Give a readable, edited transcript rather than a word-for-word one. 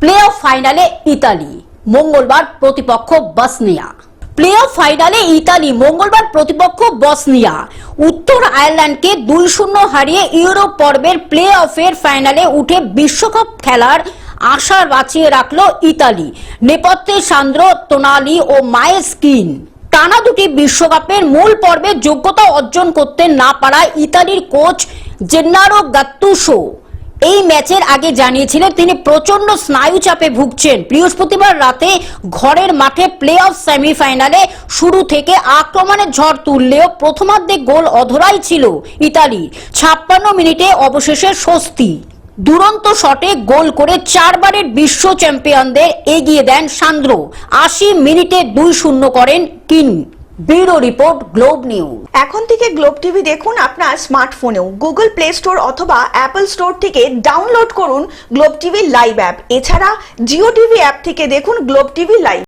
Play of ফাইনালে Italy, মঙ্গলবার প্রতিপক্ষ বসনিয়া। প্লে অফ ফাইনালে ইতালি, মঙ্গলবার প্রতিপক্ষ বসনিয়া। উত্তর আয়ারল্যান্ডকে 2-0 হারিয়ে ইউরোপ পর্বের প্লে অফের ফাইনালে উঠে বিশ্বকাপ খেলার আশা বাঁচিয়ে রাখল ইতালি। নেপথ্যে সান্দ্রো তোনালি ও মায়েস্কিন। টানা দুটি বিশ্বকাপের মূল পর্বে যোগ্যতা অর্জন করতে না পারায় ইতালির কোচ জেন্নারো গাত্তুসো এই ম্যাচের আগে জানিয়েছিলেন তিনি প্রচন্ড স্নায়ু চাপে ভুগছেন। বৃহস্পতিবার রাতে ঘরের মাঠে প্লে অফ সেমিফাইনালে শুরু থেকে আক্রমণের ঝড় তুললেও প্রথমার্ধে গোল অধরাই ছিল ইতালি। 56 মিনিটে অবশেষে স্বস্তি। দুরন্ত শটে গোল করে 4 বারের বিশ্ব চ্যাম্পিয়নদের এগিয়ে দেন সান্দ্রো। 80 মিনিটে 2-0 করেন কিন। Bureau report, globe news. এখন থেকে গ্লোব টিভি দেখুন আপনার স্মার্টফোনেও। গুগল প্লে স্টোর অথবা অ্যাপল স্টোর থেকে ডাউনলোড করুন গ্লোব টিভি লাইভ অ্যাপ। এছাড়া জিও টিভি অ্যাপ থেকে দেখুন গ্লোব টিভি লাইভ।